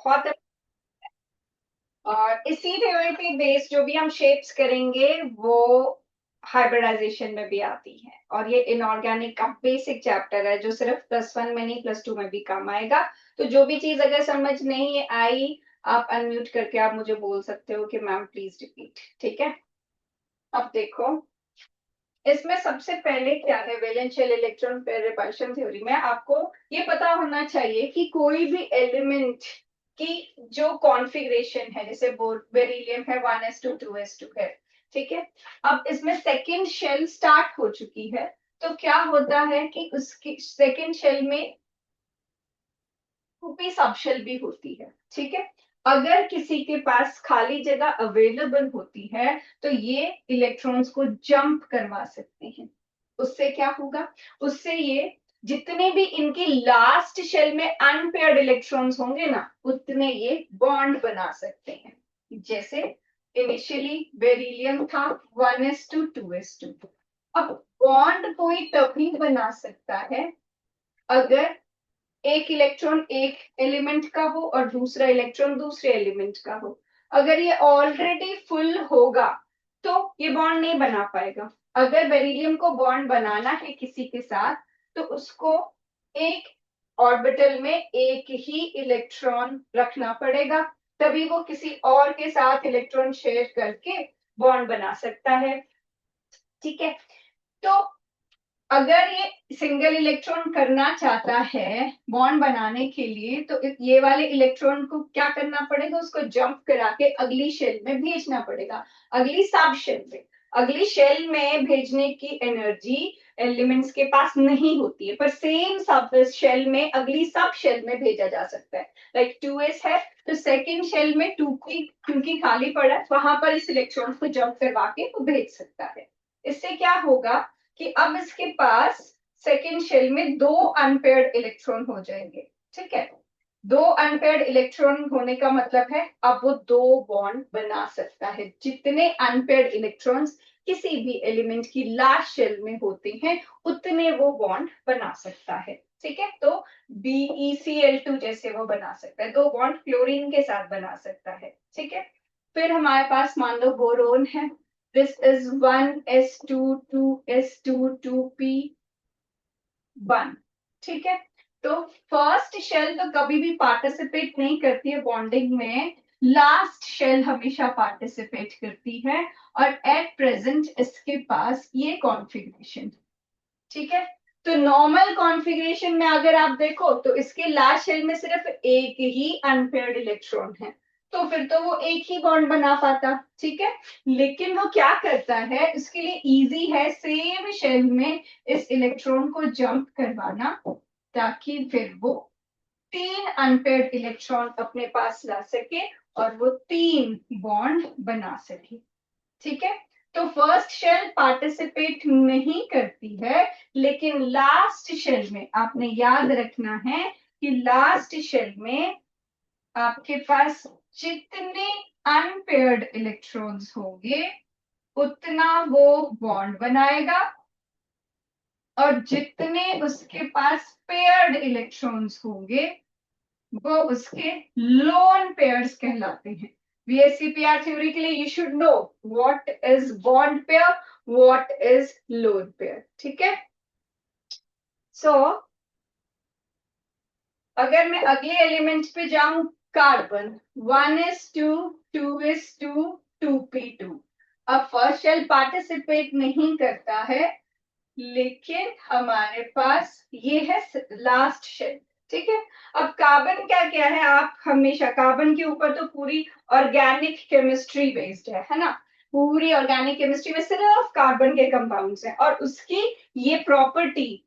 बहुत। और इसी थ्योरी पे बेस जो भी हम शेप्स करेंगे वो हाइब्रिडाइजेशन में भी आती है। और ये इनऑर्गेनिक का बेसिक चैप्टर है जो सिर्फ +1 में नहीं +2 में भी काम आएगा। तो जो भी चीज अगर समझ नहीं आई, आप अनम्यूट करके आप मुझे बोल सकते हो कि मैम प्लीज रिपीट। ठीक है, अब देखो इसमें सबसे पहले क्या है, वैलेंशियल इलेक्ट्रॉन पेयर रिपल्शन थ्योरी में आपको ये पता होना चाहिए कि कोई भी एलिमेंट की जो कॉन्फ़िगरेशन है, जैसे बेरिलियम है 1s2 2s2 है, ठीक है। अब इसमें सेकेंड शेल स्टार्ट हो चुकी है, तो क्या होता है कि उसकी सेकेंड शेल में टूपी सबशेल भी होती है, ठीक है। अगर किसी के पास खाली जगह अवेलेबल होती है तो ये इलेक्ट्रॉन्स को जंप करवा सकते हैं। उससे क्या होगा, उससे ये जितने भी इनकी लास्ट शेल में अनपेयर्ड इलेक्ट्रॉन्स होंगे ना, उतने ये बॉन्ड बना सकते हैं। जैसे इनिशियली बेरिलियम था 1s2 2s2। अब बॉन्ड कोई तभी बना सकता है अगर एक इलेक्ट्रॉन एक एलिमेंट का हो और दूसरा इलेक्ट्रॉन दूसरे एलिमेंट का हो। अगर ये ऑलरेडी फुल होगा तो ये बॉन्ड नहीं बना पाएगा। अगर बेरिलियम को बॉन्ड बनाना है किसी के साथ तो उसको एक ऑर्बिटल में एक ही इलेक्ट्रॉन रखना पड़ेगा, तभी वो किसी और के साथ इलेक्ट्रॉन शेयर करके बॉन्ड बना सकता है। ठीक है, तो अगर ये सिंगल इलेक्ट्रॉन करना चाहता है बॉन्ड बनाने के लिए तो ये वाले इलेक्ट्रॉन को क्या करना पड़ेगा, उसको जंप करा के अगली शेल में भेजना पड़ेगा, अगली सब शेल में। अगली शेल में भेजने की एनर्जी एलिमेंट्स के पास नहीं होती है, पर सेम सब शेल में अगली सब शेल में भेजा जा सकता है। लाइक 2s है तो सेकेंड शेल में 2 की क्योंकि खाली पड़ा है वहां पर इस इलेक्ट्रॉन को जंप करवा के वो भेज सकता है। इससे क्या होगा कि अब इसके पास सेकेंड शेल में 2 अनपेयर्ड इलेक्ट्रॉन हो जाएंगे। ठीक है, 2 अनपेयर्ड इलेक्ट्रॉन होने का मतलब है अब वो 2 बॉन्ड बना सकता है। जितने अनपेयर्ड इलेक्ट्रॉन्स किसी भी एलिमेंट की लास्ट शेल में होते हैं उतने वो बॉन्ड बना सकता है। ठीक है, तो BeCl2 जैसे वो बना सकता है, 2 बॉन्ड क्लोरीन के साथ बना सकता है। ठीक है, फिर हमारे पास मान लो बोरोन है, this is 1s2 2s2 2p1। ठीक है, तो फर्स्ट शेल तो कभी भी पार्टिसिपेट नहीं करती है बॉन्डिंग में, लास्ट शेल हमेशा पार्टिसिपेट करती है। और एट प्रेजेंट इसके पास ये कॉन्फ़िगरेशन। ठीक है, तो नॉर्मल कॉन्फ़िगरेशन में अगर आप देखो तो इसके लास्ट शेल में सिर्फ एक ही अनपेयर्ड इलेक्ट्रॉन है, तो फिर तो वो एक ही बॉन्ड बना पाता। ठीक है, लेकिन वो क्या करता है, इसके लिए इजी है सेम शेल में इस इलेक्ट्रॉन को जंप करवाना, ताकि फिर वो 3 अनपेयर्ड इलेक्ट्रॉन अपने पास ला सके और वो 3 बॉन्ड बना सके। ठीक है, तो फर्स्ट शेल पार्टिसिपेट नहीं करती है, लेकिन लास्ट शेल में आपने याद रखना है कि लास्ट शेल में आपके पास जितने अनपेयर्ड इलेक्ट्रॉन्स होंगे उतना वो बॉन्ड बनाएगा, और जितने उसके पास पेयर्ड इलेक्ट्रॉन्स होंगे वो उसके लोन पेयर्स कहलाते हैं। VSEPR थ्योरी के लिए you should know what is bond pair, what is lone pair. ठीक है, सो अगर मैं अगले एलिमेंट पे जाऊं, कार्बन 1s2 2s2 2p2। अब फर्स्ट शेल पार्टिसिपेट नहीं करता है, लेकिन हमारे पास ये है लास्ट शेल। ठीक है, अब कार्बन क्या क्या है, आप हमेशा कार्बन के ऊपर तो पूरी ऑर्गेनिक केमिस्ट्री बेस्ड है ना। पूरी ऑर्गेनिक केमिस्ट्री में सिर्फ कार्बन के कंपाउंड्स हैं, और उसकी ये प्रॉपर्टी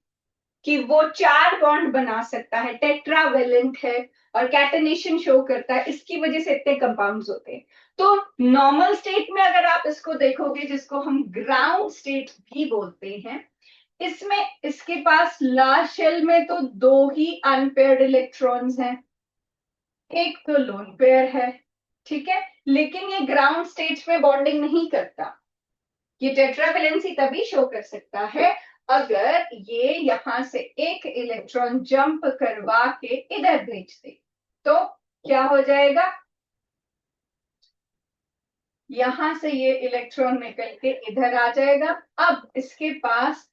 कि वो 4 बॉन्ड बना सकता है, टेट्रावेलेंट है और कैटेनेशन शो करता है, इसकी वजह से इतने कंपाउंड्स होते हैं। तो नॉर्मल स्टेट में अगर आप इसको देखोगे, जिसको हम ग्राउंड स्टेट भी बोलते हैं, इसमें इसके पास लास्ट शेल में तो 2 ही अनपेयर्ड इलेक्ट्रॉन्स हैं, एक तो लोन पेयर है। ठीक है, लेकिन ये ग्राउंड स्टेट में बॉन्डिंग नहीं करता। ये टेट्रावेलेंसी तभी शो कर सकता है अगर ये यहां से एक इलेक्ट्रॉन जंप करवा के इधर भेज दे, तो क्या हो जाएगा, यहां से ये इलेक्ट्रॉन निकल के इधर आ जाएगा। अब इसके पास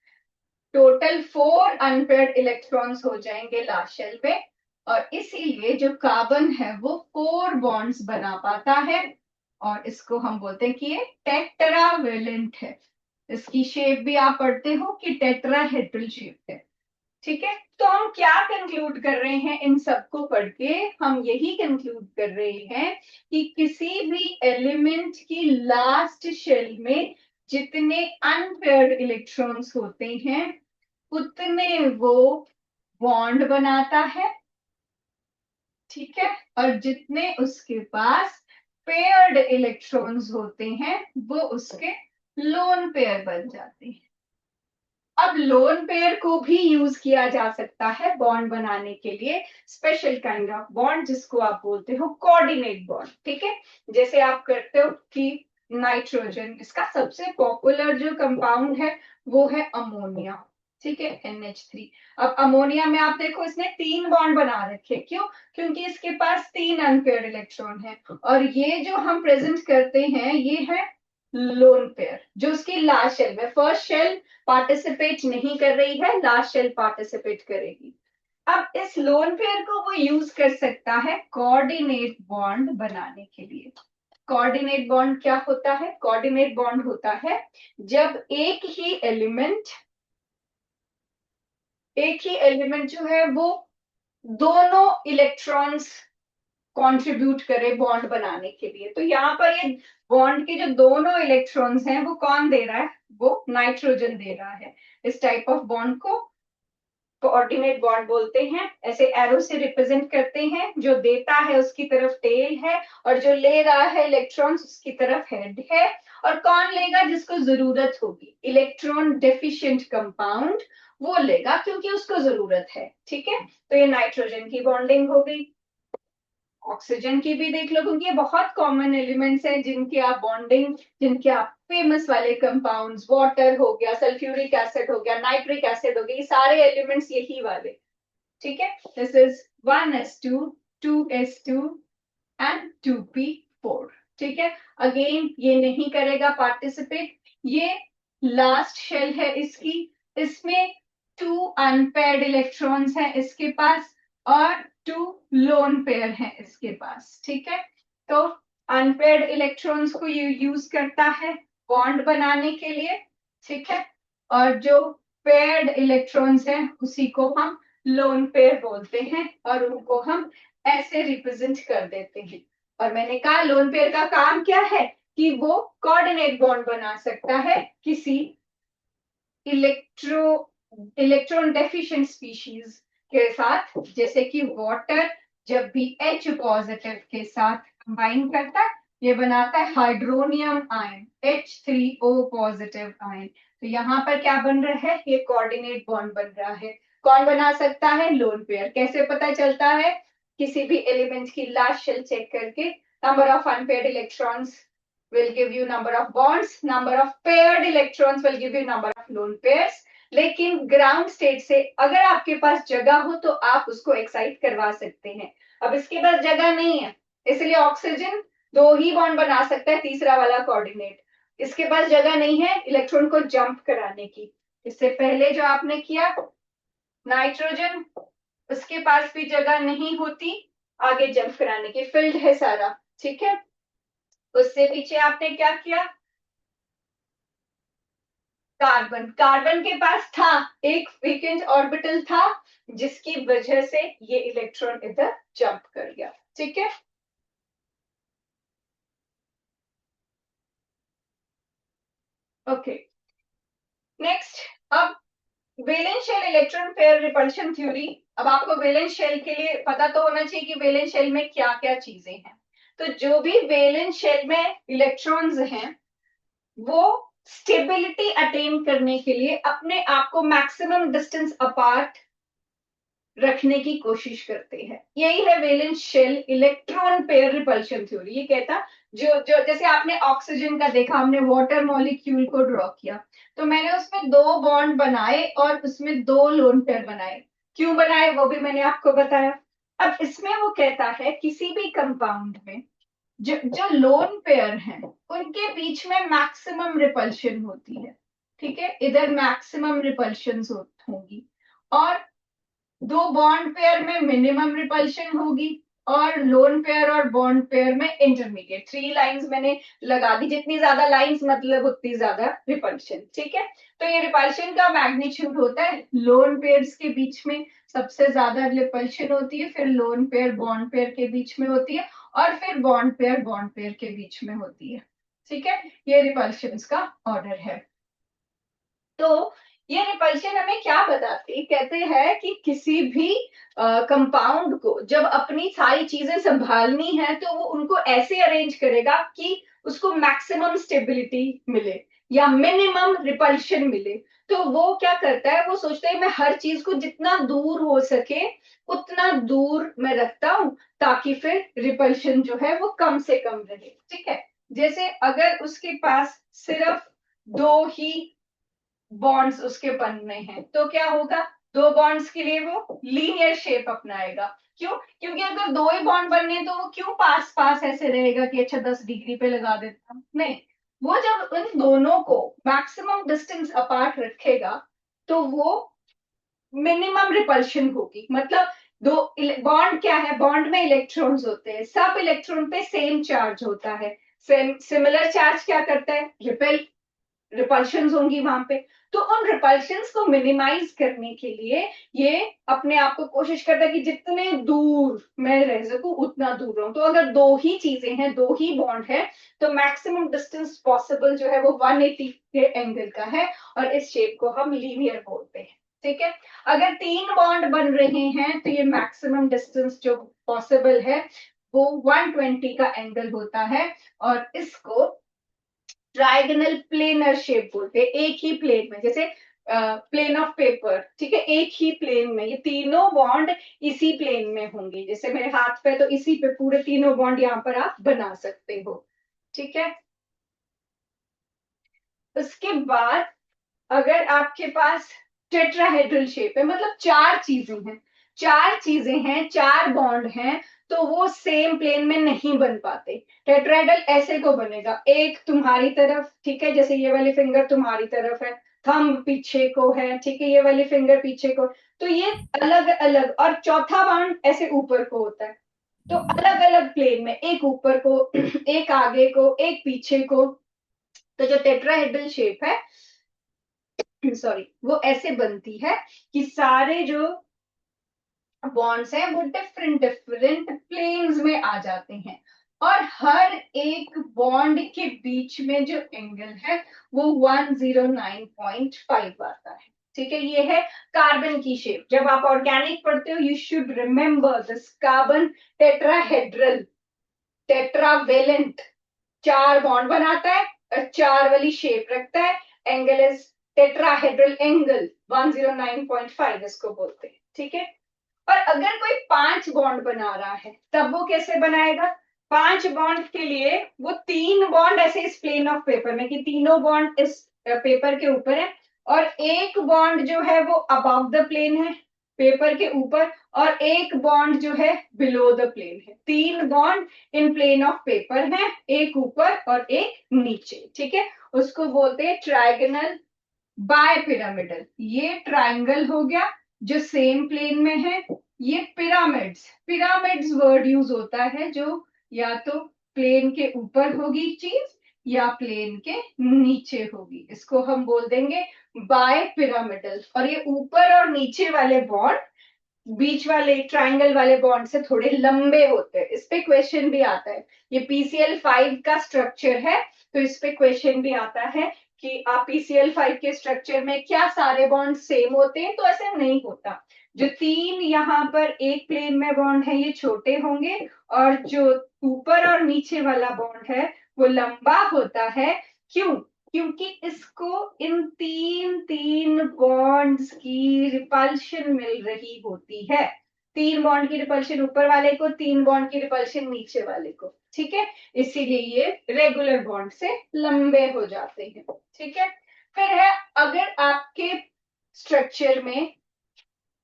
टोटल 4 अनपेयर्ड इलेक्ट्रॉन्स हो जाएंगे लास्ट शेल पे, और इसीलिए जो कार्बन है वो 4 बॉन्ड्स बना पाता है, और इसको हम बोलते हैं कि ये टेट्रावेलेंट है। इसकी शेप भी आप पढ़ते हो कि टेट्राहेड्रल शेप है। ठीक है, तो हम क्या कंक्लूड कर रहे हैं इन सबको पढ़ के, हम यही कंक्लूड कर रहे हैं कि किसी भी एलिमेंट की लास्ट शेल में जितने अनपेयर्ड इलेक्ट्रॉन्स होते हैं उतने वो बॉन्ड बनाता है। ठीक है, और जितने उसके पास पेयर्ड इलेक्ट्रॉन्स होते हैं वो उसके लोन पेयर बन जाते हैं। अब लोन पेयर को भी यूज किया जा सकता है बॉन्ड बनाने के लिए, स्पेशल काइंड ऑफ बॉन्ड जिसको आप बोलते हो कोऑर्डिनेट बॉन्ड। ठीक है, जैसे आप करते हो कि नाइट्रोजन, इसका सबसे पॉपुलर जो कंपाउंड है वो है अमोनिया। ठीक है, NH3। अब अमोनिया में आप देखो इसने 3 बॉन्ड बना रखे, क्यों? क्योंकि इसके पास 3 अनपेयर्ड इलेक्ट्रॉन है, और ये जो हम प्रेजेंट करते हैं ये है लोन पेयर, जो उसकी लास्ट शेल में, फर्स्ट शेल पार्टिसिपेट नहीं कर रही है, लास्ट शेल पार्टिसिपेट करेगी। अब इस लोन पेयर को वो यूज कर सकता है कोऑर्डिनेट बॉन्ड बनाने के लिए। कोऑर्डिनेट बॉन्ड क्या होता है? कोऑर्डिनेट बॉन्ड होता है जब एक ही एलिमेंट जो है वो दोनों इलेक्ट्रॉन्स कंट्रीब्यूट करे बॉन्ड बनाने के लिए। तो यहाँ पर ये बॉन्ड के जो दोनों इलेक्ट्रॉन्स हैं वो कौन दे रहा है? वो नाइट्रोजन दे रहा है। इस टाइप ऑफ बॉन्ड को कोऑर्डिनेट बॉन्ड बोलते हैं। ऐसे एरो से रिप्रेजेंट करते हैं, जो देता है उसकी तरफ टेल है और जो ले रहा है इलेक्ट्रॉन्स उसकी तरफ हेड है। और कौन लेगा? जिसको जरूरत होगी, इलेक्ट्रॉन डेफिशिएंट कंपाउंड वो लेगा क्योंकि उसको जरूरत है। ठीक है, तो ये नाइट्रोजन की बॉन्डिंग हो गई। ऑक्सीजन की भी देख लो, क्योंकि ये बहुत कॉमन एलिमेंट्स हैं जिनकी आप बॉन्डिंग, जिनके आप फेमस वाले कंपाउंड्स, वाटर हो गया, सल्फ्यूरिक एसिड हो गया, नाइट्रिक एसिड हो गया, ये सारे एलिमेंट्स यही वाले। ठीक है, this is 1s2 2s2 and 2p4। ठीक है, अगेन ये नहीं करेगा पार्टिसिपेट। ये लास्ट शेल है इसकी, इसमें 2 अनपेयर्ड इलेक्ट्रॉन्स हैं इसके पास और 2 लोन पेयर हैं इसके पास। ठीक है, तो अनपेयर्ड इलेक्ट्रॉन्स को ये यूज करता है बॉन्ड बनाने के लिए। ठीक है, और जो पेयर्ड इलेक्ट्रॉन्स हैं उसी को हम लोन पेयर बोलते हैं, और उनको हम ऐसे रिप्रेजेंट कर देते हैं। और मैंने कहा लोन पेयर का काम क्या है कि वो कोऑर्डिनेट बॉन्ड बना सकता है किसी इलेक्ट्रो इलेक्ट्रॉन डेफिशिएंट स्पीशीज के साथ, जैसे कि वाटर जब भी H पॉजिटिव के साथ कंबाइन करता है ये बनाता है hydronium ion, H3O positive ion. तो यहाँ पर क्या बन रहा है? ये कोऑर्डिनेट बॉन्ड बन रहा है। कौन बना सकता है? Lone pair. कैसे पता चलता है? किसी भी एलिमेंट की लास्ट शेल चेक करके, number of unpaired electrons will give you number of bonds, number of paired electrons will give you number of lone pairs। लेकिन ग्राउंड स्टेट से अगर आपके पास जगह हो तो आप उसको एक्साइट करवा सकते हैं। अब इसके पास जगह नहीं है, इसलिए ऑक्सीजन 2 ही बॉन्ड बना सकता है, तीसरा वाला कोऑर्डिनेट। इसके पास जगह नहीं है इलेक्ट्रॉन को जंप कराने की। इससे पहले जो आपने किया नाइट्रोजन, उसके पास भी जगह नहीं होती आगे जंप कराने की, फील्ड है सारा। ठीक है, उससे पीछे आपने क्या किया? कार्बन, कार्बन के पास था एक वेकेंट ऑर्बिटल था जिसकी वजह से ये इलेक्ट्रॉन इधर जंप कर गया। ठीक है, ओके, नेक्स्ट। अब valence shell electron pair repulsion theory. अब आपको वैलेंस शेल के लिए पता तो होना चाहिए कि वैलेंस शेल में क्या क्या चीजें हैं। तो जो भी वैलेंस शेल में इलेक्ट्रॉन्स हैं वो स्टेबिलिटी अटेन करने के लिए अपने आप को मैक्सिमम डिस्टेंस अपार्ट रखने की कोशिश करते हैं। यही है valence shell electron pair repulsion theory. ये कहता जो जो जैसे आपने ऑक्सीजन का देखा, हमने वाटर मॉलिक्यूल को ड्रॉ किया तो मैंने उसमें 2 बॉन्ड बनाए और उसमें 2 लोन पेयर बनाए। क्यों बनाए वो भी मैंने आपको बताया। अब इसमें वो कहता है किसी भी कंपाउंड में जो जो लोन पेयर हैं उनके बीच में मैक्सिमम रिपल्शन होती है, ठीक है, इधर मैक्सिमम रिपल्शन होगी, और दो बॉन्ड पेयर में मिनिमम रिपल्शन होगी, और लोन पेयर और बॉन्ड पेयर में इंटरमीडिएट। 3 लाइंस मैंने लगा दी, जितनी ज्यादा लाइंस मतलब उतनी ज्यादा रिपल्शन, ठीक है। तो ये रिपल्शन का मैग्नीट्यूड होता है, लोन पेयर्स के बीच में सबसे ज्यादा रिपल्शन होती है, फिर लोन पेयर बॉन्ड पेयर के बीच में होती है, और फिर बॉन्ड पेयर के बीच में होती है, ठीक है। ये रिपल्शन का ऑर्डर है। तो ये रिपल्शन हमें क्या बताती है, कहते हैं कि किसी भी कंपाउंड को जब अपनी सारी चीजें संभालनी है तो वो उनको ऐसे अरेंज करेगा कि उसको मैक्सिमम स्टेबिलिटी मिले या मिनिमम रिपल्शन मिले। तो वो क्या करता है, वो सोचता है मैं हर चीज को जितना दूर हो सके उतना दूर मैं रखता हूं, ताकि फिर रिपल्शन जो है वो कम से कम रहे, ठीक है। जैसे अगर उसके पास सिर्फ दो ही बॉन्ड्स उसके बनने हैं तो क्या होगा, दो बॉन्ड्स के लिए वो लीनियर शेप अपनाएगा। क्यों? क्योंकि अगर दो ही बॉन्ड बनने हैं तो वो क्यों पास पास ऐसे रहेगा कि अच्छा 10 डिग्री पे लगा देता हूं, नहीं। वो जब उन दोनों को मैक्सिमम डिस्टेंस अपार्ट रखेगा तो वो मिनिमम रिपल्शन होगी। मतलब दो बॉन्ड क्या है, बॉन्ड में इलेक्ट्रॉन्स होते हैं, सब इलेक्ट्रॉन पे सेम चार्ज होता है। सिमिलर चार्ज क्या करता है, रिपेल, रिपल्शंस होंगी वहां पे। तो उन रिपल्शंस को मिनिमाइज करने के लिए ये अपने आप को कोशिश करता है कि जितने दूर मैं रह सकूं उतना दूर रहूं। तो अगर दो ही चीजें हैं, दो ही बॉन्ड है, तो मैक्सिमम डिस्टेंस पॉसिबल जो है वो 180 के एंगल का है, और इस शेप को हम लीनियर बोलते हैं, ठीक है। अगर तीन बॉन्ड बन रहे हैं तो ये मैक्सिमम डिस्टेंस जो पॉसिबल है वो 120 का एंगल होता है, और इसको ट्राइगोनल प्लेनर शेप बोलते हैं। एक ही प्लेन में, जैसे प्लेन ऑफ पेपर, ठीक है, एक ही प्लेन में ये तीनों बॉन्ड इसी प्लेन में होंगे। जैसे मेरे हाथ पे तो इसी पे पूरे तीनों बॉन्ड यहाँ पर आप बना सकते हो, ठीक है। उसके बाद अगर आपके पास टेट्राहेड्रल शेप है, मतलब चार चीजें हैं, चार चीजें हैं, चार बॉन्ड हैं, तो वो सेम प्लेन में नहीं बन पाते। टेट्राहेड्रल ऐसे को बनेगा, एक तुम्हारी तरफ, ठीक है, जैसे ये वाली फिंगर तुम्हारी तरफ है, थंब पीछे को है, ठीक है, ये वाली फिंगर पीछे को, तो ये अलग अलग, और चौथा बॉन्ड ऐसे ऊपर को होता है। तो अलग अलग प्लेन में, एक ऊपर को, एक आगे को, एक पीछे को। तो जो टेट्राहेड्रल शेप है, सॉरी, वो ऐसे बनती है कि सारे जो बॉन्ड्स हैं वो डिफरेंट डिफरेंट प्लेन्स में आ जाते हैं, और हर एक बॉन्ड के बीच में जो एंगल है वो 109.5 आता है, ठीक है। ये है कार्बन की शेप। जब आप ऑर्गेनिक पढ़ते हो you should remember this, carbon tetrahedral, tetravalent, चार बॉन्ड बनाता है और चार वाली शेप रखता है, एंगल इज टेट्राहेड्रल एंगल 109.5 इसको बोलते हैं, ठीक है। और अगर कोई पांच बॉन्ड बना रहा है तब वो कैसे बनाएगा, पांच बॉन्ड के लिए वो तीन बॉन्ड ऐसे इस प्लेन ऑफ पेपर में, कि तीनों बॉन्ड इस पेपर के ऊपर है, और एक बॉन्ड जो है वो अबव द प्लेन है, पेपर के ऊपर, और एक बॉन्ड जो है बिलो द प्लेन है। तीन bond in plane of paper है, एक ऊपर और एक नीचे, ठीक है। उसको बोलते हैं ट्राइगोनल बाय पिरामिडल। ये ट्राइंगल हो गया जो सेम प्लेन में है। ये पिरामिड्स, पिरामिड्स वर्ड यूज होता है जो या तो प्लेन के ऊपर होगी चीज या प्लेन के नीचे होगी, इसको हम बोल देंगे बाय पिरामिडल। और ये ऊपर और नीचे वाले बॉन्ड बीच वाले ट्राइंगल वाले बॉन्ड से थोड़े लंबे होते हैं। इस पे क्वेश्चन भी आता है, ये PCl5 का स्ट्रक्चर है, तो इस पे क्वेश्चन भी आता है कि आप PCl5 के स्ट्रक्चर में क्या सारे बॉन्ड सेम होते हैं, तो ऐसे नहीं होता। जो तीन यहाँ पर एक प्लेन में बॉन्ड है ये छोटे होंगे, और जो ऊपर और नीचे वाला बॉन्ड है वो लंबा होता है। क्यों? क्योंकि इसको इन तीन तीन बॉन्ड्स की रिपल्शन मिल रही होती है। तीन बॉन्ड की रिपल्शन ऊपर वाले को, तीन बॉन्ड की रिपल्शन नीचे वाले को, ठीक है। इसीलिए ये रेगुलर बॉन्ड से लंबे हो जाते हैं, ठीक है। फिर है, अगर आपके स्ट्रक्चर में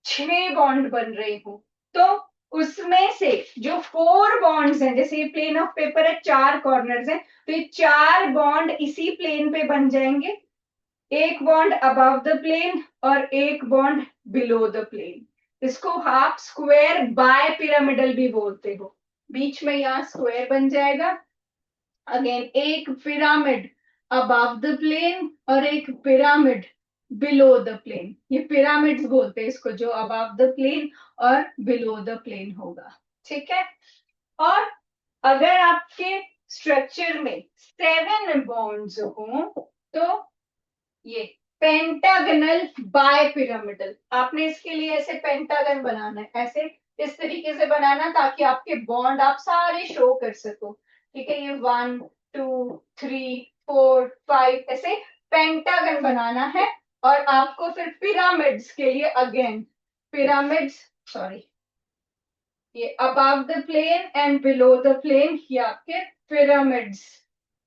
6 बॉन्ड बन रहे हो तो उसमें से जो 4 बॉन्ड्स हैं, जैसे ये प्लेन ऑफ पेपर है, 4 कॉर्नर्स हैं, तो ये 4 बॉन्ड इसी प्लेन पे बन जाएंगे, एक बॉन्ड अबव द प्लेन और एक बॉन्ड बिलो द प्लेन। इसको आप स्क्वायर बाय पिरामिडल भी बोलते हो। बीच में यहाँ स्क्वायर बन जाएगा, अगेन एक पिरामिड अबव द प्लेन और एक पिरामिड बिलो द प्लेन। ये पिरामिड्स बोलते हैं इसको, जो अबव द प्लेन और बिलो द प्लेन होगा। ठीक है। और अगर आपके स्ट्रक्चर में 7 बॉन्ड्स हो तो ये पेंटागनल बाय पिरामिडल। आपने इसके लिए ऐसे पेंटागन बनाना है, ऐसे इस तरीके से बनाना ताकि आपके बॉन्ड आप सारे शो कर सको। ठीक है, ये 1 2 3 4 5 ऐसे पेंटागन बनाना है। और आपको फिर पिरामिड्स के लिए अगेन पिरामिड्स, सॉरी, ये above the plane and below the plane, ये आपके पिरामिड्स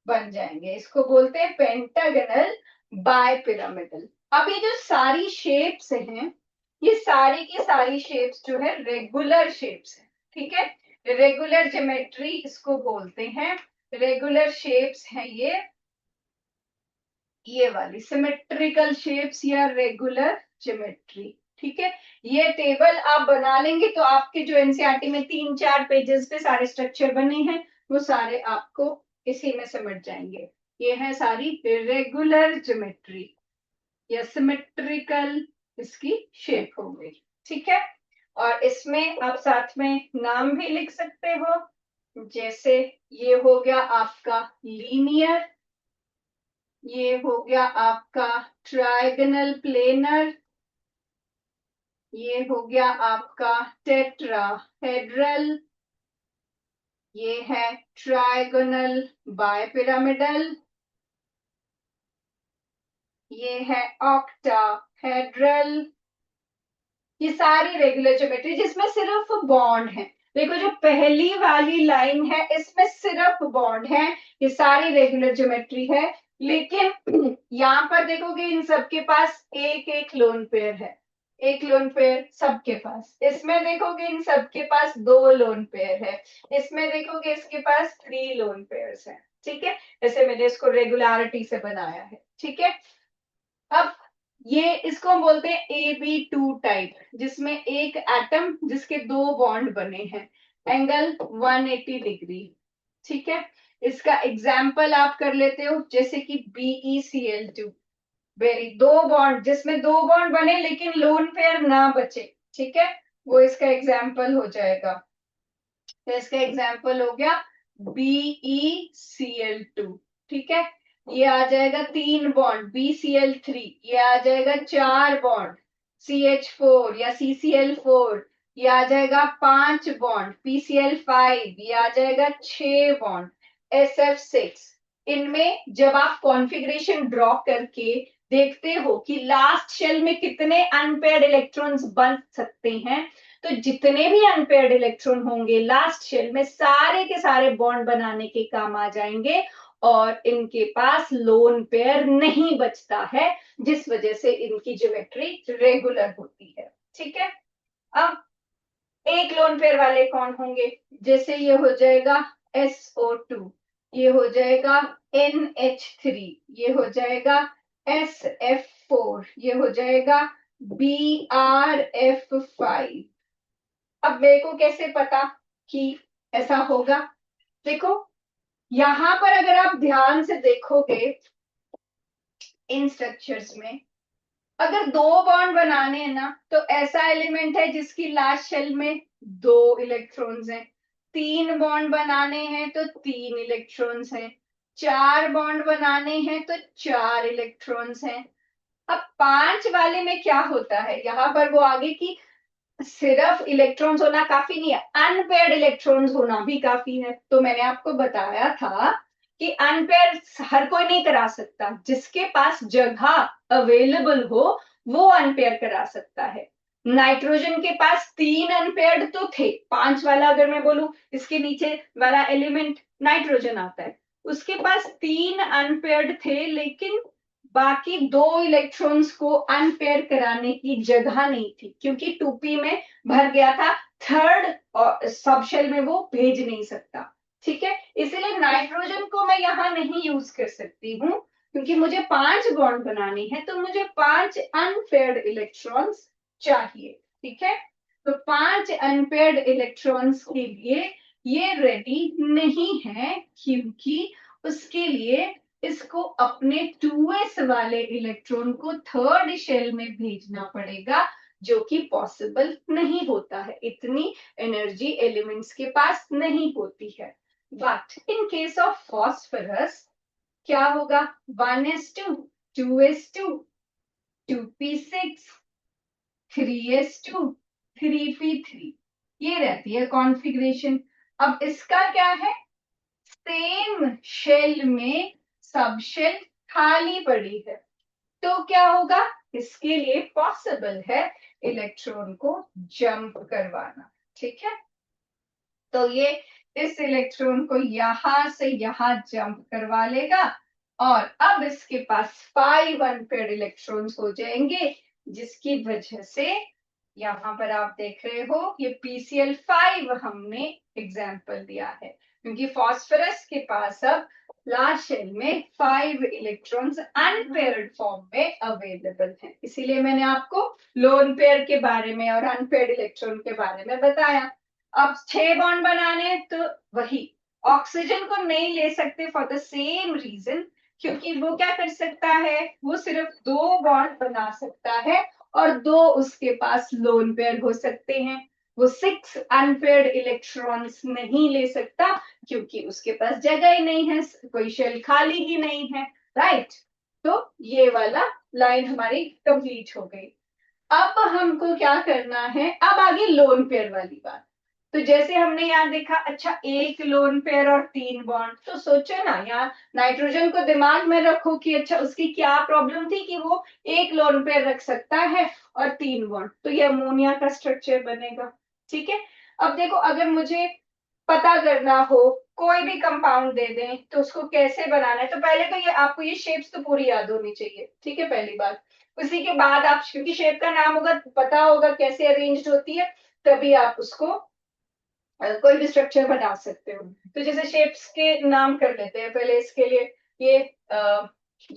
बन जाएंगे। इसको बोलते हैं पेंटागनल बाय पिरामिडल। अब ये जो सारी शेप्स हैं, ये सारी की सारी शेप्स जो है रेगुलर शेप्स है। ठीक है, रेगुलर ज्योमेट्री इसको बोलते हैं। रेगुलर शेप्स हैं ये वाली सिमेट्रिकल शेप्स या रेगुलर ज्योमेट्री। ठीक है, ये टेबल आप बना लेंगे तो आपके जो एनसीईआरटी में 3-4 पेजेस पे सारे स्ट्रक्चर बने हैं, वो सारे आपको इसी में समझ जाएंगे। ये है सारी रेगुलर ज्योमेट्री या सिमेट्रिकल, इसकी शेप हो गई। ठीक है, और इसमें आप साथ में नाम भी लिख सकते हो, जैसे ये हो गया आपका लीनियर, ये हो गया आपका ट्रायगोनल प्लेनर, ये हो गया आपका टेट्राहेड्रल, ये है ट्रायगोनल बायपिरामिडल, ये है ऑक्टाहेड्रल। ये सारी रेगुलर ज्योमेट्री जिसमें सिर्फ बॉन्ड है। देखो जो पहली वाली लाइन है इसमें सिर्फ बॉन्ड है, ये सारी रेगुलर ज्योमेट्री है। लेकिन यहाँ पर देखोगे इन सबके पास एक एक लोन पेयर है, एक लोन पेयर सबके पास। इसमें देखोगे इन सबके पास 2 लोन पेयर है, इसमें देखोगे इसके पास 3 लोन पेयर्स है। ठीक है, जैसे मैंने इसको रेगुलरिटी से बनाया है। ठीक है, अब ये इसको हम बोलते हैं AB2 टाइप, जिसमें एक एटम जिसके 2 बॉन्ड बने हैं, एंगल 180 डिग्री। ठीक है, इसका एग्जाम्पल आप कर लेते हो, जैसे कि BeCl2, वेरी 2 बॉन्ड जिसमें 2 बॉन्ड बने लेकिन लोन पेयर ना बचे। ठीक है, वो इसका एग्जाम्पल हो जाएगा। तो इसका एग्जाम्पल हो गया BeCl2। ठीक है, ये आ जाएगा 3 बॉन्ड BCl3, ये आ जाएगा 4 बॉन्ड CH4 या CCl4, ये आ जाएगा 5 बॉन्ड PCl5, ये आ जाएगा 6 बॉन्ड SF6। इनमें जब आप कॉन्फ़िगरेशन ड्रॉ करके देखते हो कि लास्ट शेल में कितने अनपेयर्ड इलेक्ट्रॉन्स बन सकते हैं, तो जितने भी अनपेयर्ड इलेक्ट्रॉन होंगे लास्ट शेल में सारे के सारे बॉन्ड बनाने के काम आ जाएंगे और इनके पास लोन पेयर नहीं बचता है, जिस वजह से इनकी ज्योमेट्री रेगुलर होती है। ठीक है, अब एक लोन पेयर वाले कौन होंगे, जैसे ये हो जाएगा SO2, ये हो जाएगा NH3, ये हो जाएगा SF4, ये हो जाएगा BrF5। अब मेरे को कैसे पता कि ऐसा होगा, देखो यहां पर अगर आप ध्यान से देखोगे इन स्ट्रक्चर्स में, अगर 2 बॉन्ड बनाने हैं ना तो ऐसा एलिमेंट है जिसकी लास्ट शेल में 2 इलेक्ट्रॉन्स हैं, 3 बॉन्ड बनाने हैं तो 3 इलेक्ट्रॉन्स हैं, 4 बॉन्ड बनाने हैं तो 4 इलेक्ट्रॉन्स हैं। अब 5 वाले में क्या होता है, यहाँ पर वो आगे की सिर्फ इलेक्ट्रॉन्स होना काफी नहीं है, अनपेयर्ड इलेक्ट्रॉन्स होना भी काफी है। तो मैंने आपको बताया था कि अनपेयर हर कोई नहीं करा सकता, जिसके पास जगह अवेलेबल हो वो अनपेयर करा सकता है। नाइट्रोजन के पास 3 अनपेयर्ड तो थे, 5 वाला अगर मैं बोलूं इसके नीचे वाला एलिमेंट नाइट्रोजन आता है, उसके पास 3 अनपेयर्ड थे, लेकिन बाकी 2 इलेक्ट्रॉन्स को अनपेयर कराने की जगह नहीं थी, क्योंकि 2p में भर गया था, थर्ड सब शेल में वो भेज नहीं सकता। ठीक है, इसीलिए नाइट्रोजन को मैं यहाँ नहीं यूज कर सकती हूँ, क्योंकि मुझे 5 बॉन्ड बनानी है, तो मुझे 5 अनपेयर्ड इलेक्ट्रॉन्स चाहिए। ठीक है, तो 5 अनपेयर्ड इलेक्ट्रॉन्स के लिए ये रेडी नहीं है, क्योंकि उसके लिए इसको अपने 2s वाले इलेक्ट्रॉन को थर्ड शेल में भेजना पड़ेगा, जो कि पॉसिबल नहीं होता है, इतनी एनर्जी एलिमेंट्स के पास नहीं होती है। But in case of phosphorus क्या होगा? 1s2, 2s2, 2p6, 3s2, 3p3, ये रहती है कॉन्फ़िगरेशन। अब इसका क्या है? सेम शेल में सब शेल खाली पड़ी है, तो क्या होगा? इसके लिए पॉसिबल है इलेक्ट्रॉन को जंप करवाना। ठीक है, तो ये इस इलेक्ट्रॉन को यहां से यहां जंप करवा लेगा, और अब इसके पास 5 अनपेयर्ड इलेक्ट्रॉन्स हो जाएंगे, जिसकी वजह से यहाँ पर आप देख रहे हो ये PCl5 हमने एग्जाम्पल दिया है, क्योंकि फॉस्फोरस के पास अब लास्ट शेल में 5 इलेक्ट्रॉन्स अनपेयर्ड फॉर्म में अवेलेबल हैं। इसीलिए मैंने आपको लोन पेयर के बारे में और अनपेयर्ड इलेक्ट्रॉन के बारे में बताया। अब 6 बॉन्ड बनाने, तो वही ऑक्सीजन को नहीं ले सकते फॉर द सेम रीजन, क्योंकि वो क्या कर सकता है? वो सिर्फ 2 बॉन्ड बना सकता है, और 2 उसके पास लोन पेयर हो सकते हैं। वो 6 अनपेयर्ड इलेक्ट्रॉन्स नहीं ले सकता, क्योंकि उसके पास जगह ही नहीं है, कोई शेल खाली ही नहीं है। राइट, तो ये वाला लाइन हमारी कंप्लीट हो गई। अब हमको क्या करना है? अब आगे लोन पेयर वाली बात। तो जैसे हमने यहाँ देखा, अच्छा एक लोन पेयर और 3 बॉन्ड, तो सोचो ना, यहाँ नाइट्रोजन को दिमाग में रखो कि अच्छा उसकी क्या प्रॉब्लम थी कि वो एक लोन पेयर रख सकता है और 3 बॉन्ड, तो ये अमोनिया का स्ट्रक्चर बनेगा। ठीक है, अब देखो, अगर मुझे पता करना हो, कोई भी कंपाउंड दे दें तो उसको कैसे बनाना है, तो पहले तो ये आपको ये शेप्स तो पूरी याद होनी चाहिए। ठीक है, पहली बात। उसी के बाद आप, क्योंकि शेप का नाम होगा, पता होगा कैसे अरेंज होती है, तभी आप उसको कोई भी स्ट्रक्चर बना सकते हो। तो जैसे शेप्स के नाम कर लेते हैं पहले इसके लिए। ये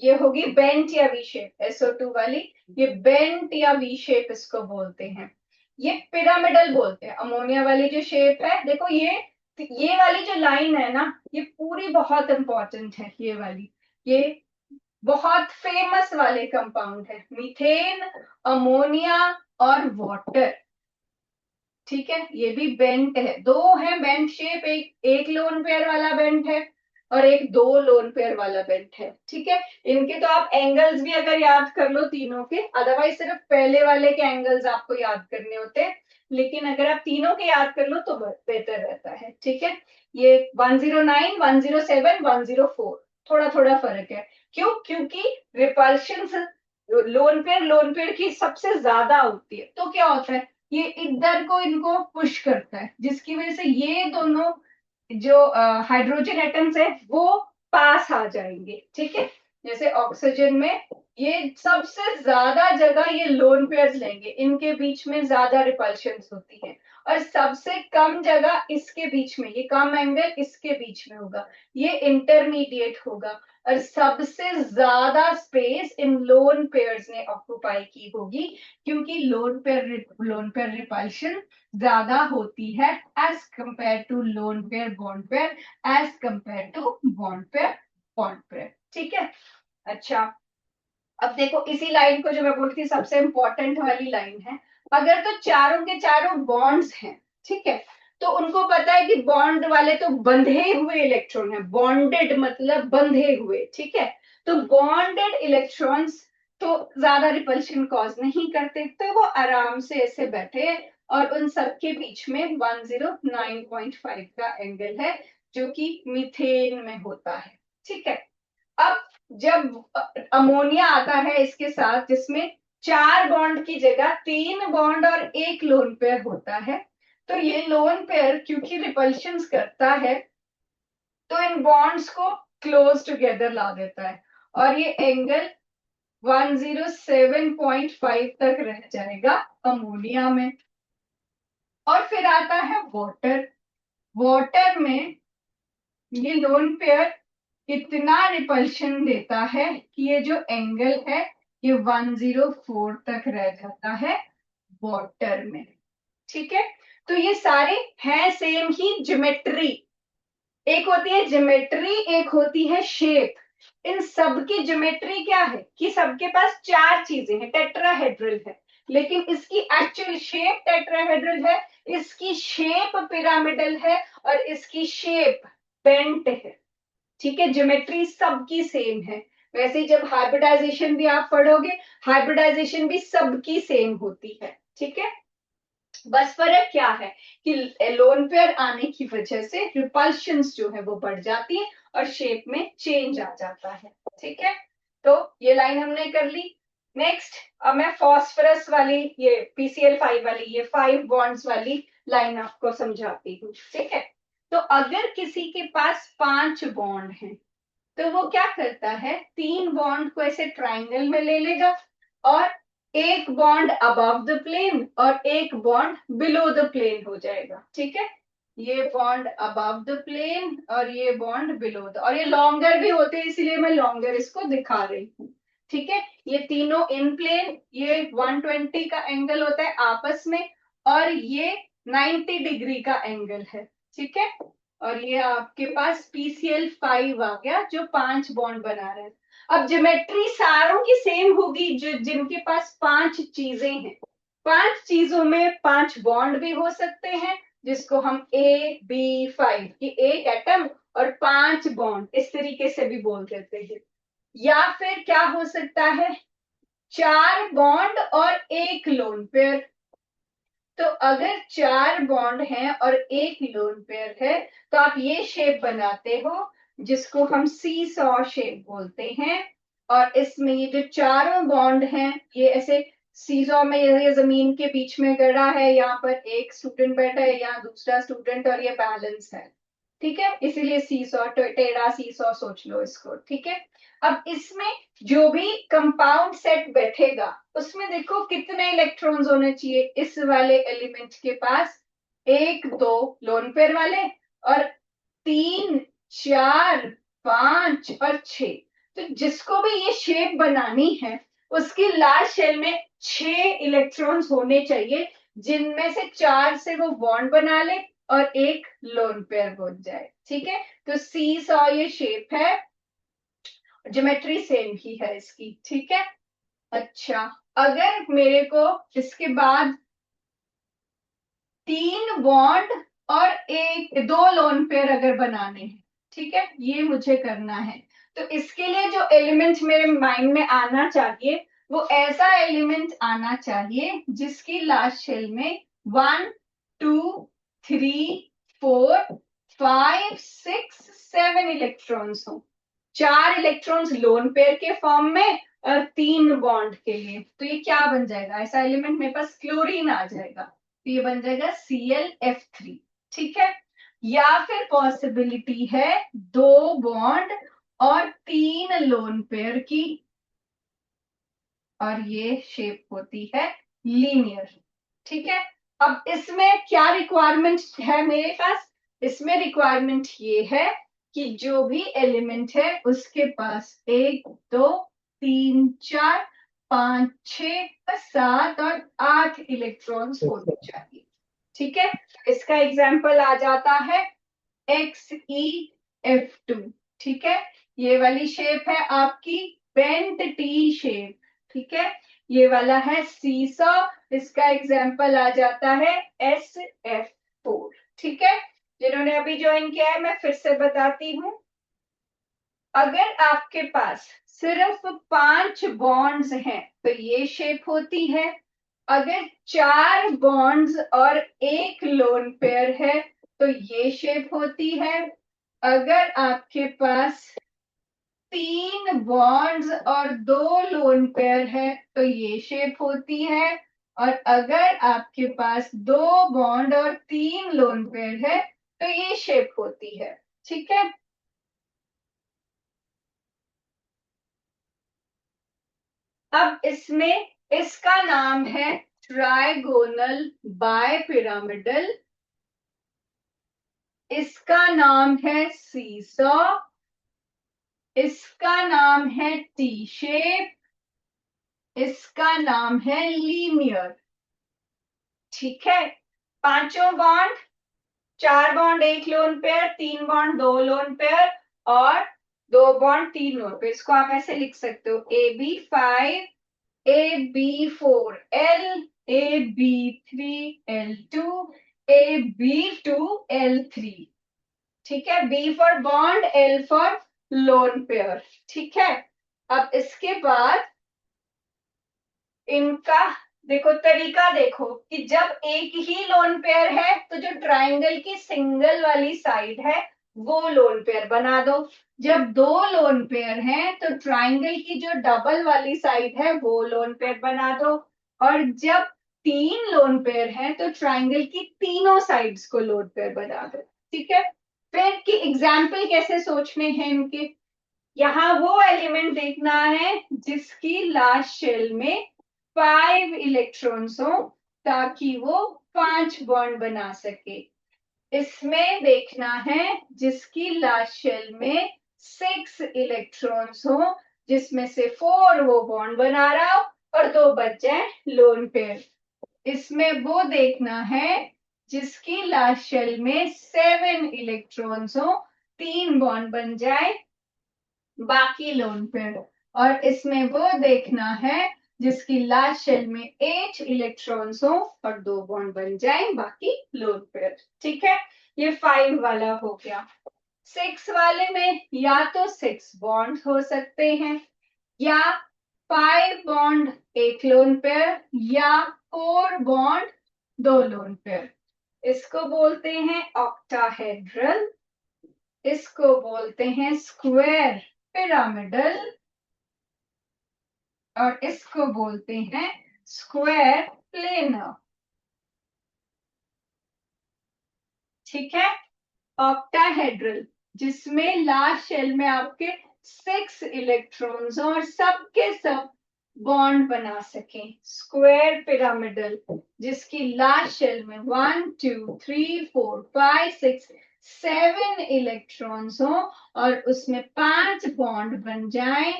ये होगी बेंट या वी शेप, SO2 वाली, ये बेंट या वी शेप इसको बोलते हैं। ये पिरामिडल बोलते हैं। अमोनिया वाली जो शेप है, देखो ये वाली जो लाइन है ना, ये पूरी बहुत इंपॉर्टेंट है। ये वाली, ये बहुत फेमस वाले कंपाउंड है, मीथेन, अमोनिया और वाटर। ठीक है, ये भी बेंट है, 2 है बेंट शेप, एक लोन पेयर वाला बेंट है और एक 2 लोन पेयर वाला बेंट है। ठीक है, इनके तो आप एंगल्स भी अगर याद कर लो तीनों के, अदरवाइज सिर्फ पहले वाले के एंगल्स आपको याद करने होते हैं, लेकिन अगर आप तीनों के याद कर लो तो बेहतर रहता है। ठीक है, ये 109, 107, 104, थोड़ा थोड़ा फर्क है। क्यों? क्योंकि रिपल्शन लोन पेयर की सबसे ज्यादा होती है, तो क्या होता है, ये इधर को इनको पुश करता है, जिसकी वजह से ये दोनों जो हाइड्रोजन एटम्स है वो पास आ जाएंगे। ठीक है, जैसे ऑक्सीजन में ये सबसे ज्यादा जगह ये लोन पेयर्स लेंगे, इनके बीच में ज्यादा रिपल्शन होती है, और सबसे कम जगह इसके बीच में, ये कम एंगल इसके बीच में होगा, ये इंटरमीडिएट होगा, और सबसे ज्यादा स्पेस इन लोन पेयर्स ने ऑक्युपाई की होगी, क्योंकि लोन पेयर रिपल्शन ज्यादा होती है as compared to lone pair bond pair, as compared to bond pair bond pair. ठीक है, अच्छा, अब देखो इसी लाइन को जो मैं बोलती थी सबसे इंपॉर्टेंट वाली लाइन है। अगर तो चारों के चारों बॉन्ड्स हैं, ठीक है, तो उनको पता है कि बॉन्ड वाले तो बंधे हुए इलेक्ट्रॉन है, बॉन्डेड मतलब बंधे हुए। ठीक है, तो बॉन्डेड इलेक्ट्रॉन्स तो ज्यादा रिपल्शन कॉज नहीं करते, तो वो आराम से ऐसे बैठे हैं, और उन सबके बीच में 109.5 का एंगल है, जो कि मीथेन में होता है। ठीक है, अब जब अमोनिया आता है इसके साथ, जिसमें 4 बॉन्ड की जगह 3 बॉन्ड और एक लोन पेयर होता है, तो ये लोन पेयर क्योंकि रिपल्शंस करता है, तो इन बॉन्ड्स को क्लोज टुगेदर ला देता है, और ये एंगल 107.5 तक रह जाएगा अमोनिया में। और फिर आता है वाटर। वाटर में ये लोन पेयर इतना रिपल्शन देता है कि ये जो एंगल है ये 104 तक रह जाता है वाटर में। ठीक है, तो ये सारे हैं सेम ही ज्योमेट्री। एक होती है ज्योमेट्री, एक होती है शेप। इन सब की ज्योमेट्री क्या है कि सबके पास चार चीजें हैं, टेट्राहेड्रल है, लेकिन इसकी एक्चुअल शेप टेट्राहेड्रल है, इसकी शेप पिरामिडल है और इसकी शेप बेंट है। ठीक है, ज्योमेट्री सबकी सेम है। वैसे ही जब हाइब्रिडाइजेशन भी आप पढ़ोगे, हाइब्रिडाइजेशन भी सबकी सेम होती है। ठीक है, बस फर्क क्या है कि लोन पेयर आने की वजह से रिपल्शंस जो है वो बढ़ जाती है और शेप में चेंज आ जाता है। ठीक है, तो ये लाइन हमने कर ली। नेक्स्ट, अब मैं फॉस्फोरस वाली, ये PCl5 वाली, ये 5 बॉन्ड्स वाली लाइन आपको समझाती हूँ। ठीक है, तो अगर किसी के पास 5 बॉन्ड हैं तो वो क्या करता है, 3 बॉन्ड को ऐसे ट्राइंगल में ले लेगा और एक बॉन्ड अबव द प्लेन और एक बॉन्ड बिलो द प्लेन हो जाएगा। ठीक है, ये बॉन्ड अबव द प्लेन और ये बॉन्ड बिलो द, और ये लॉन्गर भी होते हैं इसीलिए मैं लॉन्गर इसको दिखा रही हूँ। ठीक है, ये तीनों इन प्लेन, ये 120 का एंगल होता है आपस में और ये 90 डिग्री का एंगल है। ठीक है, और ये आपके पास PCl5 आ गया जो 5 बॉन्ड बना रहे हैं। अब ज्योमेट्री सारों की सेम होगी जो जिनके पास 5 चीजें हैं। 5 चीजों में 5 बॉन्ड भी हो सकते हैं जिसको हम AB5 की एक एटम और 5 बॉन्ड इस तरीके से भी बोल देते हैं। या फिर क्या हो सकता है, 4 बॉन्ड और एक लोन पेयर। तो अगर 4 बॉन्ड हैं और एक लोन पेयर है तो आप ये शेप बनाते हो जिसको हम सी सॉ शेप बोलते हैं। और इसमें ये जो चारों बॉन्ड हैं ये ऐसे सीजो में, ये जमीन के बीच में गड़ा है, यहाँ पर एक स्टूडेंट बैठा है, यहाँ दूसरा स्टूडेंट, और ये बैलेंस है। ठीक है, इसीलिए सीसॉ, टेढ़ा सीसॉ सोच लो इसको। ठीक है, अब इसमें जो भी कंपाउंड सेट बैठेगा उसमें देखो कितने इलेक्ट्रॉन्स होने चाहिए इस वाले एलिमेंट के पास, 1 2 लोन पेयर वाले और 3 4 5 और 6। तो जिसको भी ये शेप बनानी है उसकी लास्ट शेल में 6 इलेक्ट्रॉन्स होने चाहिए जिनमें से 4 से वो बॉन्ड बना ले और एक लोन पेयर बन जाए। ठीक है, तो सी सॉ ये शेप है, ज्योमेट्री सेम ही है इसकी। ठीक है, अच्छा, अगर मेरे को इसके बाद 3 बॉन्ड और एक 2 लोन पेयर अगर बनाने हैं, ठीक है, ये मुझे करना है, तो इसके लिए जो एलिमेंट मेरे माइंड में आना चाहिए वो ऐसा एलिमेंट आना चाहिए जिसकी लास्ट शेल में 1 2 3 4 5 6 7 इलेक्ट्रॉन्स हो। 4 इलेक्ट्रॉन्स लोन पेयर के फॉर्म में और 3 बॉन्ड के लिए। तो ये क्या बन जाएगा, ऐसा एलिमेंट मेरे पास क्लोरीन आ जाएगा, तो ये बन जाएगा ClF3। ठीक है, या फिर पॉसिबिलिटी है 2 बॉन्ड और 3 लोन पेयर की, और ये शेप होती है लीनियर। ठीक है, अब इसमें क्या रिक्वायरमेंट है मेरे पास, इसमें रिक्वायरमेंट ये है कि जो भी एलिमेंट है उसके पास 1 2 3 4 5 6 7 और 8 इलेक्ट्रॉन्स होने चाहिए। ठीक है, इसका एग्जाम्पल आ जाता है XeF2। ठीक है, ये वाली शेप है आपकी बेंट टी शेप। ठीक है, ये वाला है सीसॉ, इसका एग्जाम्पल आ जाता है SF4। ठीक है, जिन्होंने अभी ज्वाइन किया है मैं फिर से बताती हूँ, अगर आपके पास सिर्फ 5 बॉन्ड्स हैं तो ये शेप होती है। अगर 4 बॉन्ड्स और एक लोन पेयर है तो ये शेप होती है। अगर आपके पास 3 बॉन्ड्स और 2 लोन पेयर है तो ये शेप होती है। और अगर आपके पास 2 बॉन्ड और 3 लोन पेयर है तो ये शेप होती है। ठीक है, अब इसमें इसका नाम है ट्राइगोनल बाय पिरामिडल, इसका नाम है सीसॉ, इसका नाम है टी शेप, इसका नाम है लीनियर। ठीक है, पांचों bond, 4 bond 1 lone pair, 3 bond 2 lone pair और 2 बॉन्ड 3 लोन पेयर। इसको आप ऐसे लिख सकते हो AB5 AB4L AB3L2 AB2L3। ठीक है, B for bond, L for lone pair. ठीक है, अब इसके बाद इनका देखो तरीका, देखो कि जब एक ही लोन पेयर है तो जो ट्रायंगल की सिंगल वाली साइड है वो लोन पेयर बना दो। जब 2 लोन पेयर हैं तो ट्रायंगल की जो डबल वाली साइड है वो लोन पेयर बना दो। और जब 3 लोन पेयर हैं तो ट्रायंगल की तीनों साइड्स को लोन पेयर बना दो। ठीक है, फिर की एग्जाम्पल कैसे सोचने हैं इनके, यहाँ वो एलिमेंट देखना है जिसकी लास्ट शेल में 5 इलेक्ट्रॉन्स हो ताकि वो 5 बॉन्ड बना सके। इसमें देखना है जिसकी लास्ट शेल में 6 इलेक्ट्रॉन्स हो जिसमें से 4 वो बॉन्ड बना रहा हो और 2 बच जाए लोन पेयर। इसमें वो देखना है जिसकी लास्ट शेल में 7 इलेक्ट्रॉन्स हो, 3 बॉन्ड बन जाए बाकी लोन पेयर। और इसमें वो देखना है जिसकी लास्ट शेल में 8 इलेक्ट्रॉन्स हो और 2 बॉन्ड बन जाए बाकी लोन पेयर। ठीक है, ये 5 वाला हो गया। 6 वाले में या तो 6 बॉन्ड हो सकते हैं या 5 बॉन्ड एक लोन पेयर या 4 बॉन्ड 2 लोन पेयर। इसको बोलते हैं ऑक्टाहेड्रल, इसको बोलते हैं स्क्वायर पिरामिडल और इसको बोलते हैं स्क्वायर प्लेनर। ठीक है, ऑक्टाहेड्रल जिसमें लास्ट शेल में आपके 6 इलेक्ट्रॉन्स और सबके सब बॉन्ड बना सके। स्क्वायर पिरामिडल जिसकी लास्ट शेल में 1 2 3 4 5 6 7 इलेक्ट्रॉन्स हो और उसमें 5 बॉन्ड बन जाए।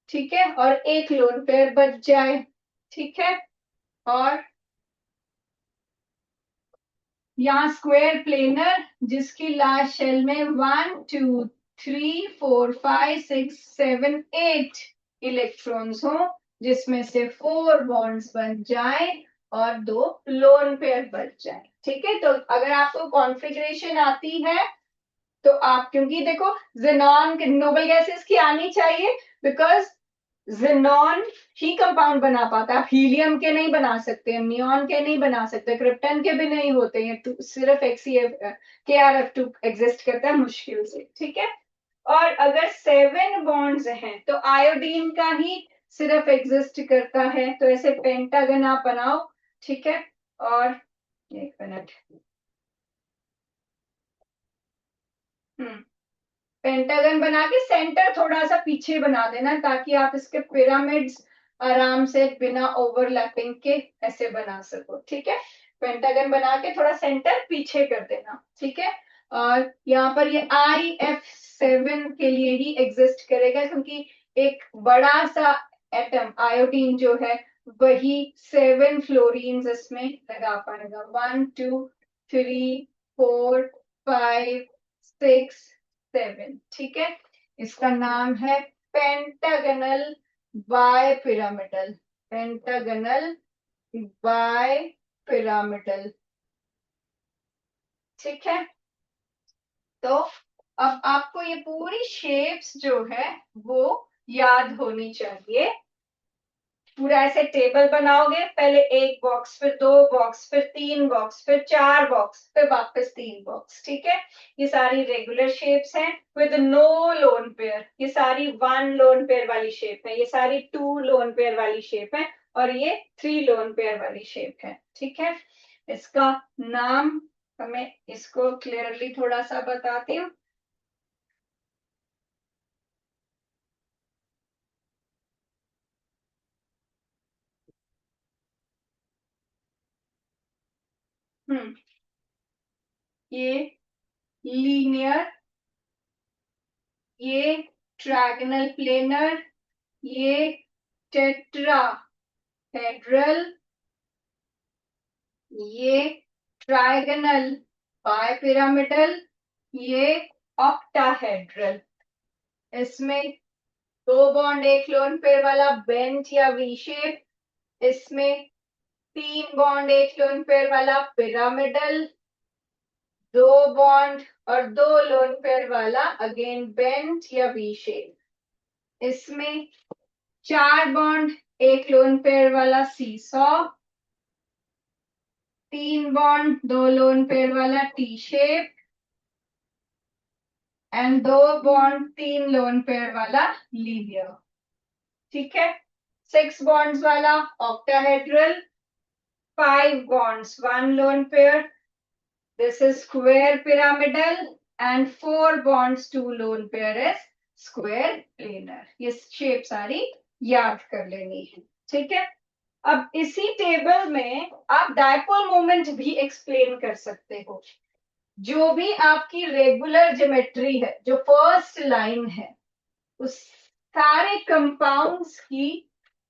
ठीक है, और एक लोन पेयर बच जाए। ठीक है, और यहाँ स्क्वायर प्लेनर जिसकी लास्ट शेल में 1 2 3 4 5 6 7 8 इलेक्ट्रॉन्स हो जिसमें से 4 बॉन्ड्स बन जाए और 2 लोन पेयर बच जाए। ठीक है, तो अगर आपको कॉन्फ़िगरेशन आती है तो आप, क्योंकि देखो जेनॉन नोबल गैसेस की आनी चाहिए बिकॉज जेनॉन ही कंपाउंड बना पाता है, आप हीलियम के नहीं बना सकते, नियॉन के नहीं बना सकते, क्रिप्टन के भी नहीं होते हैं, सिर्फ KrF2 एग्जिस्ट करता है मुश्किल से। ठीक है, और अगर 7 बॉन्ड्स हैं तो आयोडीन का ही सिर्फ एग्जिस्ट करता है, तो ऐसे पेंटागन आप बनाओ। ठीक है, और एक मिनट, पेंटागन बना के सेंटर थोड़ा सा पीछे बना देना ताकि आप इसके पिरामिड्स आराम से बिना ओवरलैपिंग के ऐसे बना सको। ठीक है, पेंटागन बना के थोड़ा सेंटर पीछे कर देना। ठीक है, और यहाँ पर ये IF7 के लिए ही एग्जिस्ट करेगा क्योंकि एक बड़ा सा एटम आयोडीन जो है वही 7 फ्लोरीन्स इसमें लगा पाएगा। 1 2 3 4 5 6 7। ठीक है, इसका नाम है pentagonal bipyramidal, pentagonal bipyramidal. ठीक है, तो अब आपको ये पूरी शेप्स जो है वो याद होनी चाहिए। पूरा ऐसे टेबल बनाओगे, पहले 1 बॉक्स, फिर 2 बॉक्स, फिर 3 बॉक्स, फिर 4 बॉक्स, फिर वापस 3 बॉक्स। ठीक है, ये सारी रेगुलर शेप्स हैं विद नो लोन पेयर, ये सारी 1 लोन पेयर वाली शेप है, ये सारी 2 लोन पेयर वाली शेप है और ये 3 लोन पेयर वाली शेप है। ठीक है, इसका नाम हमें, इसको क्लियरली थोड़ा सा बताती हूँ। ये लीनियर, ये ट्रायगोनल प्लेनर, ये टेट्राहेड्रल, ये ट्रायगोनल बायपिरामिडल, ये ऑक्टाहेड्रल। इसमें 2 बॉन्ड एक लोन पेयर वाला बेंट या वी शेप, इसमें 3 बॉन्ड एक लोन पेयर वाला पिरामिडल, 2 बॉन्ड और 2 लोन पेयर वाला अगेन बेंट या वी शेप, इसमें 4 बॉन्ड एक लोन पेयर वाला सीसॉ, 3 बॉन्ड 2 लोन पेयर वाला T shape and 2 bond 3 lone pair वाला लीनियर। ठीक है, 6 बॉन्ड्स वाला octahedral, 5 bonds 1 lone pair, this is square pyramidal and 4 bonds 2 lone pair is square planar। ये shape सारी याद कर लेनी है। ठीक है, अब इसी टेबल में आप डायपोल मोमेंट भी एक्सप्लेन कर सकते हो। जो भी आपकी रेगुलर ज्योमेट्री है, जो फर्स्ट लाइन है, उस सारे कंपाउंड्स की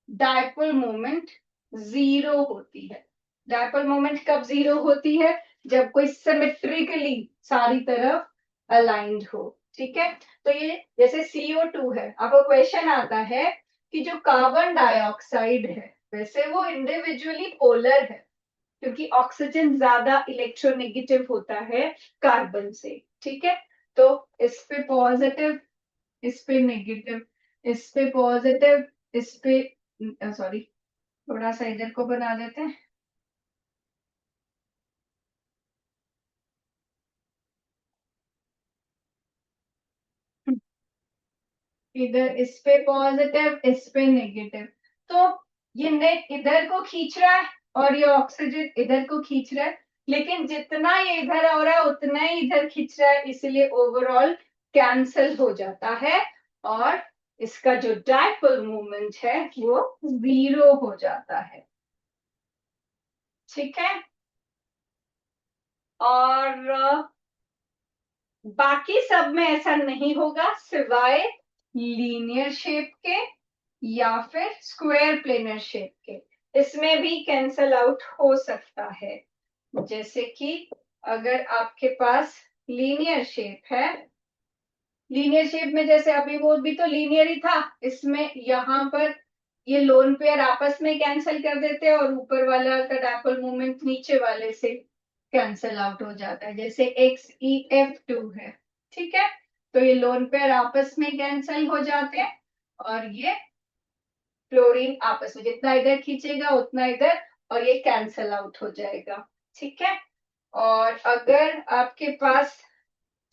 डायपोल मोमेंट 0 होती है। डायपोल मोमेंट कब 0 होती है? जब कोई सिमेट्रिकली सारी तरफ अलाइंड हो। ठीक है, तो ये जैसे CO2 है, आपको क्वेश्चन आता है कि जो कार्बन डाइऑक्साइड है वैसे वो इंडिविजुअली पोलर है, क्योंकि ऑक्सीजन ज्यादा इलेक्ट्रोनेगेटिव होता है कार्बन से। ठीक है, तो इस पे पॉजिटिव, इस पे नेगेटिव, इस पे पॉजिटिव, इस पे सॉरी, थोड़ा सा इधर को बना देते हैं। इधर इस पे पॉजिटिव, इस पे नेगेटिव, तो ये नेट इधर को खींच रहा है और ये ऑक्सीजन इधर को खींच रहा है, लेकिन जितना ये इधर हो रहा है उतना ही इधर खींच रहा है, इसलिए ओवरऑल कैंसल हो जाता है और इसका जो डायपोल मोमेंट है वो 0 हो जाता है। ठीक है, और बाकी सब में ऐसा नहीं होगा सिवाय लीनियर शेप के या फिर स्क्वायर प्लेनर शेप के, इसमें भी कैंसल आउट हो सकता है। जैसे कि अगर आपके पास लीनियर शेप है, लीनियर शेप में जैसे अभी वो भी तो लीनियर ही था, इसमें यहाँ पर ये लोन पेयर आपस में कैंसिल कर देते हैं और ऊपर वाला का डायपोल मोमेंट नीचे वाले से कैंसिल आउट हो जाता है, जैसे XeF2 है। ठीक है, तो ये लोन पेयर आपस में कैंसिल हो जाते हैं और ये फ्लोरीन आपस में जितना इधर खींचेगा उतना इधर, और ये कैंसिल आउट हो जाएगा। ठीक है, और अगर आपके पास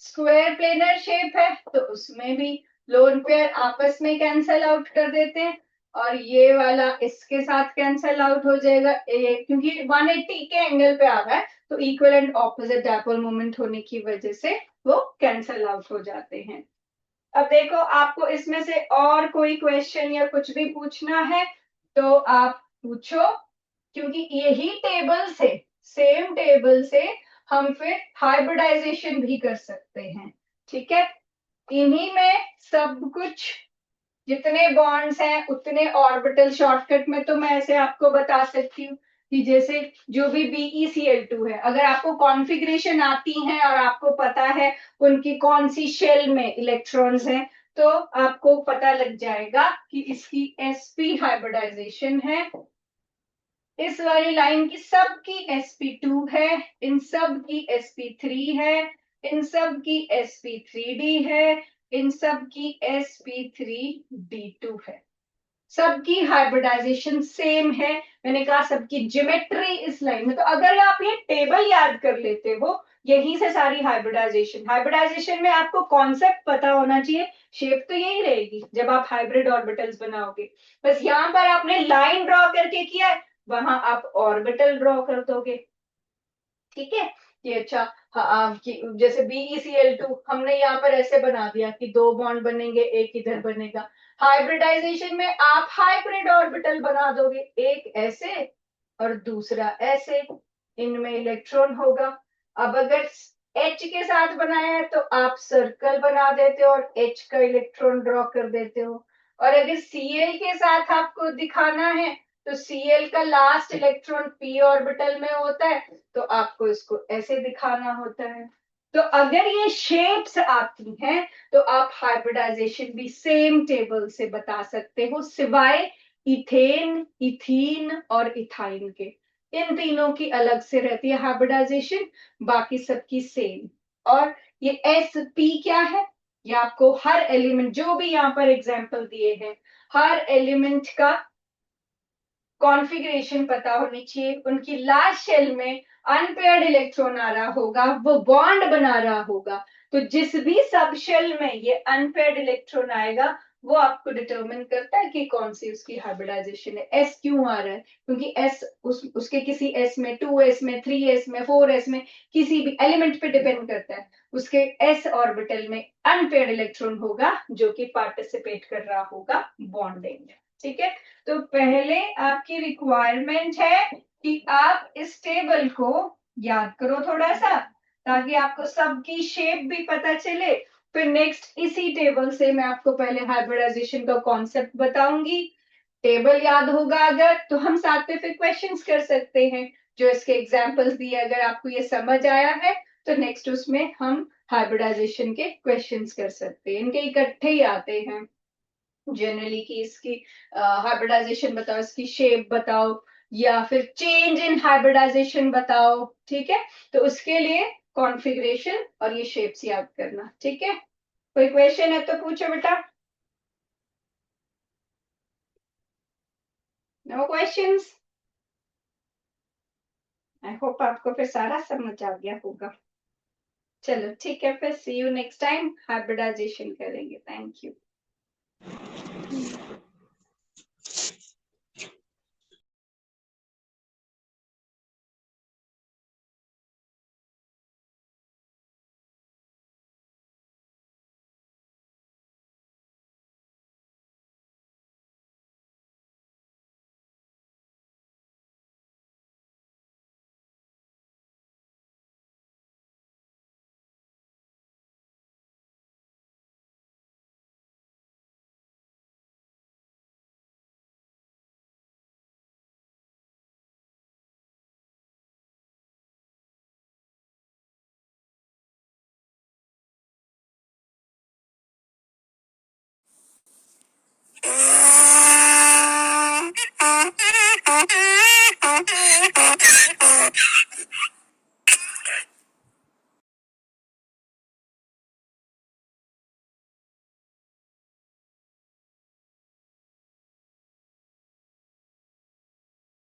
स्क्वायर प्लेनर शेप है तो उसमें भी लोन पेयर आपस में कैंसिल आउट कर देते हैं और ये वाला इसके साथ कैंसिल आउट हो जाएगा, क्योंकि 180 के एंगल पे आ रहा है, तो equal and opposite dipole moment होने की वजह से वो कैंसिल आउट हो जाते हैं। अब देखो, आपको इसमें से और कोई क्वेश्चन या कुछ भी पूछना है तो आप पूछो, क्योंकि यही टेबल से, सेम टेबल से हम फिर हाइब्रिडाइजेशन भी कर सकते हैं। ठीक है, इन्हीं में सब कुछ, जितने बॉन्ड्स हैं उतने ऑर्बिटल, शॉर्टकट में तो मैं ऐसे आपको बता सकती हूँ कि जैसे जो भी BeCl2 है, अगर आपको कॉन्फ़िगरेशन आती है और आपको पता है उनकी कौन सी शेल में इलेक्ट्रॉन्स हैं, तो आपको पता लग जाएगा कि इसकी sp हाइब्रिडाइजेशन है। इस वाली लाइन की सबकी sp2 है, इन सब की sp3 है, इन सब की sp3d है, इन सब की sp3d2 है। सबकी हाइब्रिडाइजेशन सेम है। मैंने कहा सबकी ज्योमेट्री इस लाइन में, तो अगर आप ये टेबल याद कर लेते हो, यहीं से सारी हाइब्रिडाइजेशन, हाइब्रिडाइजेशन में आपको कॉन्सेप्ट पता होना चाहिए, शेप तो यही रहेगी जब आप हाइब्रिड ऑर्बिटल्स बनाओगे, बस यहाँ पर आपने लाइन ड्रॉ करके किया है, वहां आप ऑर्बिटल ड्रॉ कर दोगे। ठीक है, कि अच्छा, हाँ, कि जैसे BeCl2 हमने यहाँ पर ऐसे बना दिया कि 2 बॉन्ड बनेंगे, एक इधर बनेगा। हाइब्रिडाइजेशन में आप हाइब्रिड ऑर्बिटल बना दोगे, एक ऐसे और दूसरा ऐसे। इनमें इलेक्ट्रॉन होगा। अब अगर H के साथ बनाया है तो आप सर्कल बना देते हो और H का इलेक्ट्रॉन ड्रॉ कर देते हो। और अगर Cl के साथ आपको दिखाना है तो Cl का लास्ट इलेक्ट्रॉन p ऑर्बिटल में होता है, तो आपको इसको ऐसे दिखाना होता है। तो अगर ये शेप्स आती हैं तो आप हाइब्रिडाइजेशन भी सेम टेबल से बता सकते हो, सिवाय इथेन, इथीन और इथाइन के। इन तीनों की अलग से रहती है हाइब्रिडाइजेशन, बाकी सबकी सेम। और ये एस पी क्या है, ये आपको हर एलिमेंट, जो भी यहाँ पर एग्जाम्पल दिए हैं, हर एलिमेंट का कॉन्फ़िगरेशन पता होनी चाहिए। उनकी लास्ट शेल में अनपेयर्ड इलेक्ट्रॉन आ रहा होगा, वो बॉन्ड बना रहा होगा। तो जिस भी सब शेल में ये अनपेयर्ड इलेक्ट्रॉन आएगा वो आपको डिटरमिन करता है कि कौन सी उसकी हाइब्रिडाइजेशन है। एस क्यों आ रहा है, क्योंकि एस उसके किसी एस में, 2s में, 3s में, 4s में, किसी भी एलिमेंट पे डिपेंड करता है। उसके एस ऑर्बिटल में अनपेयर्ड इलेक्ट्रॉन होगा जो कि पार्टिसिपेट कर रहा होगा बॉन्डिंग में। ठीक है, तो पहले आपकी रिक्वायरमेंट है कि आप इस टेबल को याद करो थोड़ा सा, ताकि आपको सबकी शेप भी पता चले। फिर नेक्स्ट इसी टेबल से मैं आपको पहले हाइब्रिडाइजेशन का कॉन्सेप्ट बताऊंगी। टेबल याद होगा अगर, तो हम साथ में फिर क्वेश्चंस कर सकते हैं जो इसके एग्जांपल्स दिए। अगर आपको ये समझ आया है तो नेक्स्ट उसमें हम हाइब्रिडाइजेशन के क्वेश्चंस कर सकते हैं। इनके इकट्ठे ही आते हैं जनरली कि इसकी हाइब्रिडाइजेशन बताओ, इसकी शेप बताओ, या फिर चेंज इन हाइब्रिडाइजेशन बताओ। ठीक है, तो उसके लिए कॉन्फ़िगरेशन और ये शेप्स याद करना। ठीक है, कोई क्वेश्चन है तो पूछो बेटा। Know questions? आई होप आपको फिर सारा समझ आ गया होगा। चलो ठीक है, फिर सी यू नेक्स्ट टाइम, हाइब्रिडाइजेशन करेंगे। Thank you.